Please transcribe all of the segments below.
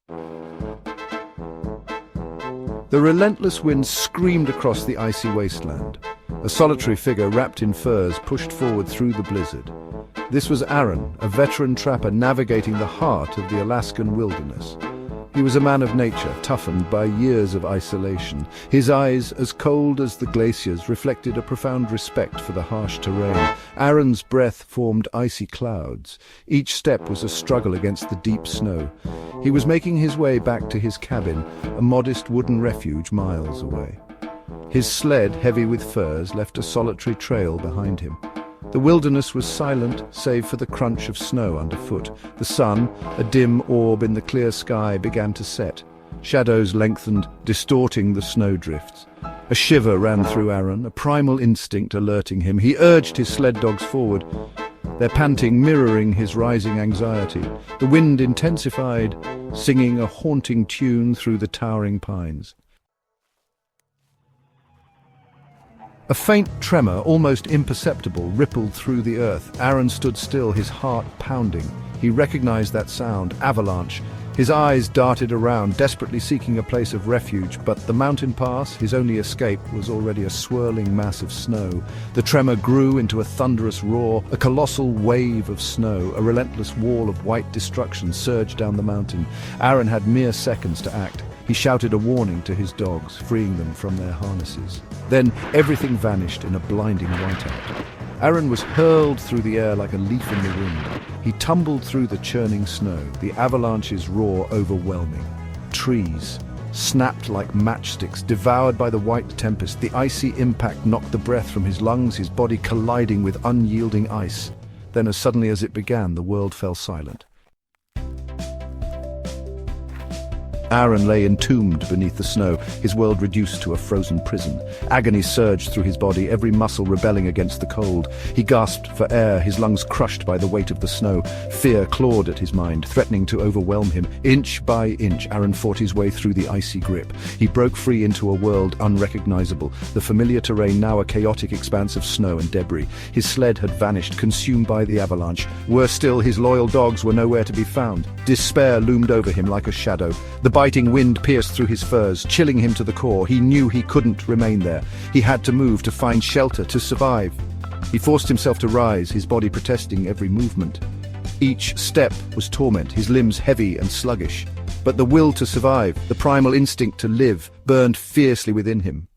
The relentless wind screamed across the icy wasteland. A solitary figure wrapped in furs pushed forward through the blizzard. This was Aaron, a veteran trapper navigating the heart of the Alaskan wilderness. He was a man of nature, toughened by years of isolation. His eyes, as cold as the glaciers, reflected a profound respect for the harsh terrain. Aaron's breath formed icy clouds. Each step was a struggle against the deep snow. He was making his way back to his cabin, a modest wooden refuge miles away. His sled, heavy with furs, left a solitary trail behind him. The wilderness was silent, save for the crunch of snow underfoot. The sun, a dim orb in the clear sky, began to set. Shadows lengthened, distorting the snowdrifts. A shiver ran through Aaron, a primal instinct alerting him. He urged his sled dogs forward, their panting mirroring his rising anxiety. The wind intensified, singing a haunting tune through the towering pines. A faint tremor, almost imperceptible, rippled through the earth. Aaron stood still, his heart pounding. He recognized that sound, Avalanche. His eyes darted around, desperately seeking a place of refuge, but the mountain pass, his only escape, was already a swirling mass of snow. The tremor grew into a thunderous roar. A colossal wave of snow, a relentless wall of white destruction surged down the mountain. Aaron had mere seconds to act. He shouted a warning to his dogs, freeing them from their harnesses. Then everything vanished in a blinding whiteout. Aaron was hurled through the air like a leaf in the wind. He tumbled through the churning snow, the avalanche's roar overwhelming. Trees snapped like matchsticks, devoured by the white tempest. The icy impact knocked the breath from his lungs, his body colliding with unyielding ice. Then, as suddenly as it began, the world fell silent. Aaron lay entombed beneath the snow, his world reduced to a frozen prison. Agony surged through his body, every muscle rebelling against the cold. He gasped for air, his lungs crushed by the weight of the snow. Fear clawed at his mind, threatening to overwhelm him. Inch by inch, Aaron fought his way through the icy grip. He broke free into a world unrecognizable, the familiar terrain now a chaotic expanse of snow and debris. His sled had vanished, consumed by the avalanche. Worse still, his loyal dogs were nowhere to be found. Despair loomed over him like a shadow. The biting wind pierced through his furs, chilling him to the core. He knew he couldn't remain there. He had to move, to find shelter, to survive. He forced himself to rise, his body protesting every movement. Each step was torment, his limbs heavy and sluggish. But the will to survive, the primal instinct to live, burned fiercely within him.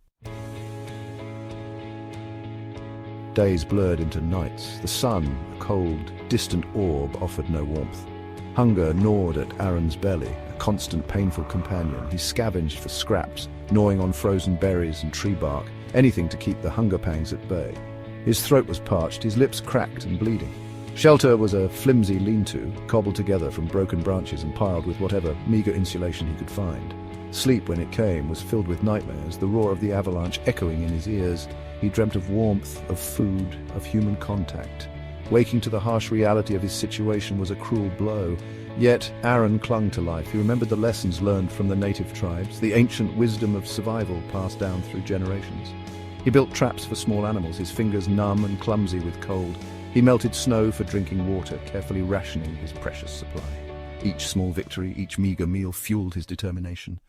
Days blurred into nights. The sun, a cold, distant orb, offered no warmth. Hunger gnawed at Aaron's belly, a constant painful companion. He scavenged for scraps, gnawing on frozen berries and tree bark, anything to keep the hunger pangs at bay. His throat was parched, his lips cracked and bleeding. Shelter was a flimsy lean-to, cobbled together from broken branches and piled with whatever meager insulation he could find. Sleep, when it came, was filled with nightmares, the roar of the avalanche echoing in his ears. He dreamt of warmth, of food, of human contact. Waking to the harsh reality of his situation was a cruel blow. Yet Aaron clung to life. He remembered the lessons learned from the native tribes, the ancient wisdom of survival passed down through generations. He built traps for small animals, his fingers numb and clumsy with cold. He melted snow for drinking water, carefully rationing his precious supply. Each small victory, each meager meal fueled his determination.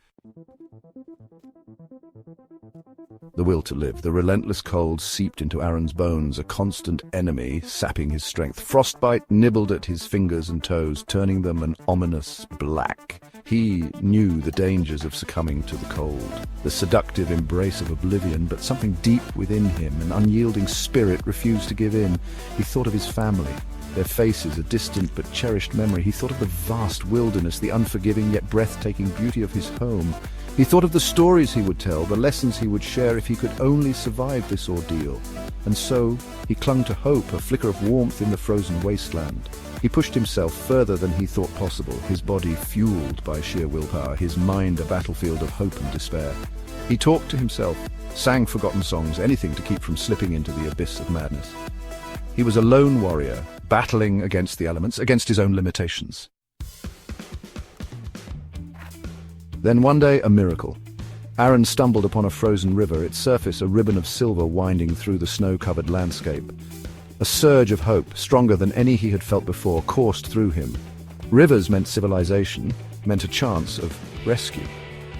The will to live, the relentless cold seeped into Aaron's bones, a constant enemy sapping his strength. Frostbite nibbled at his fingers and toes, turning them an ominous black. He knew the dangers of succumbing to the cold, the seductive embrace of oblivion, but something deep within him, an unyielding spirit, refused to give in. He thought of his family, their faces, a distant but cherished memory. He thought of the vast wilderness, the unforgiving yet breathtaking beauty of his home. He thought of the stories he would tell, the lessons he would share if he could only survive this ordeal. And so he clung to hope, a flicker of warmth in the frozen wasteland. He pushed himself further than he thought possible, his body fueled by sheer willpower, his mind a battlefield of hope and despair. He talked to himself, sang forgotten songs, anything to keep from slipping into the abyss of madness. He was a lone warrior, battling against the elements, against his own limitations. Then one day, a miracle. Aaron stumbled upon a frozen river, its surface a ribbon of silver winding through the snow-covered landscape. A surge of hope, stronger than any he had felt before, coursed through him. Rivers meant civilization, meant a chance of rescue.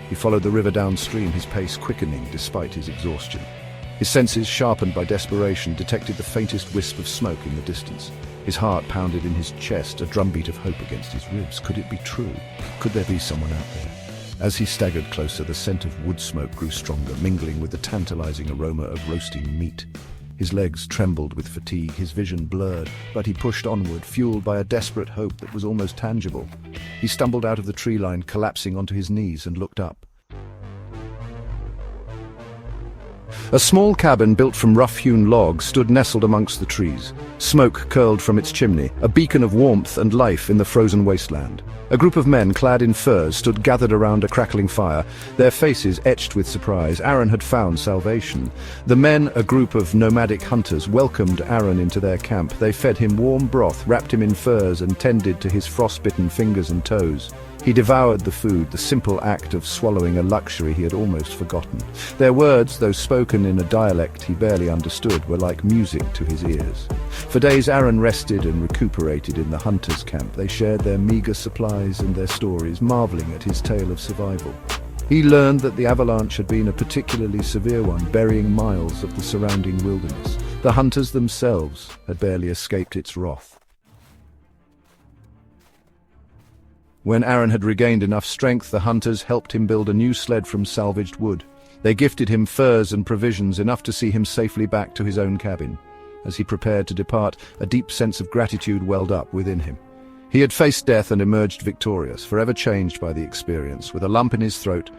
He followed the river downstream, his pace quickening despite his exhaustion. His senses, sharpened by desperation, detected the faintest wisp of smoke in the distance. His heart pounded in his chest, a drumbeat of hope against his ribs. Could it be true? Could there be someone out there? As he staggered closer, the scent of wood smoke grew stronger, mingling with the tantalizing aroma of roasting meat. His legs trembled with fatigue, his vision blurred, but he pushed onward, fueled by a desperate hope that was almost tangible. He stumbled out of the tree line, collapsing onto his knees, and looked up. A small cabin built from rough-hewn logs stood nestled amongst the trees. Smoke curled from its chimney, a beacon of warmth and life in the frozen wasteland. A group of men clad in furs stood gathered around a crackling fire, their faces etched with surprise. Aaron had found salvation. The men, a group of nomadic hunters, welcomed Aaron into their camp. They fed him warm broth, wrapped him in furs, and tended to his frostbitten fingers and toes. He devoured the food, the simple act of swallowing a luxury he had almost forgotten. Their words, though spoken in a dialect he barely understood, were like music to his ears. For days Aaron rested and recuperated in the hunters' camp. They shared their meager supplies and their stories, marveling at his tale of survival. He learned that the avalanche had been a particularly severe one, burying miles of the surrounding wilderness. The hunters themselves had barely escaped its wrath. When Aaron had regained enough strength, the hunters helped him build a new sled from salvaged wood. They gifted him furs and provisions, enough to see him safely back to his own cabin. As he prepared to depart, a deep sense of gratitude welled up within him. He had faced death and emerged victorious, forever changed by the experience. With a lump in his throat,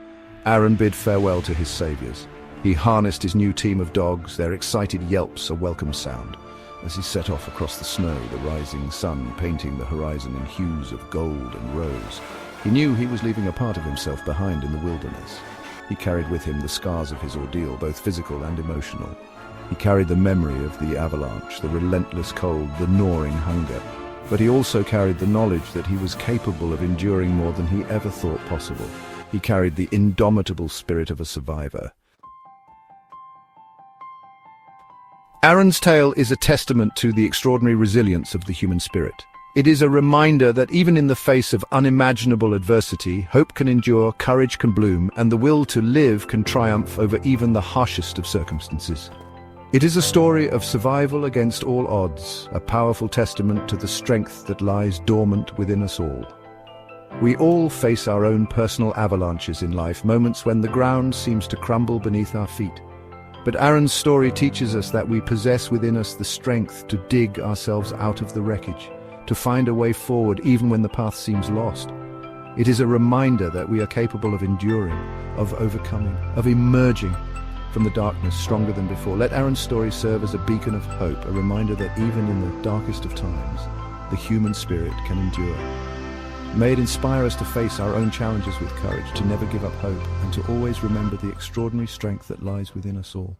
Aaron bid farewell to his saviors. He harnessed his new team of dogs, their excited yelps a welcome sound. As he set off across the snow, the rising sun painting the horizon in hues of gold and rose, he knew he was leaving a part of himself behind in the wilderness. He carried with him the scars of his ordeal, both physical and emotional. He carried the memory of the avalanche, the relentless cold, the gnawing hunger. But he also carried the knowledge that he was capable of enduring more than he ever thought possible. He carried the indomitable spirit of a survivor. Aaron's tale is a testament to the extraordinary resilience of the human spirit. It is a reminder that even in the face of unimaginable adversity, hope can endure, courage can bloom, and the will to live can triumph over even the harshest of circumstances. It is a story of survival against all odds, a powerful testament to the strength that lies dormant within us all. We all face our own personal avalanches in life, moments when the ground seems to crumble beneath our feet. But Aaron's story teaches us that we possess within us the strength to dig ourselves out of the wreckage, to find a way forward even when the path seems lost. It is a reminder that we are capable of enduring, of overcoming, of emerging from the darkness stronger than before. Let Aaron's story serve as a beacon of hope, a reminder that even in the darkest of times, the human spirit can endure. May it inspire us to face our own challenges with courage, to never give up hope, and to always remember the extraordinary strength that lies within us all.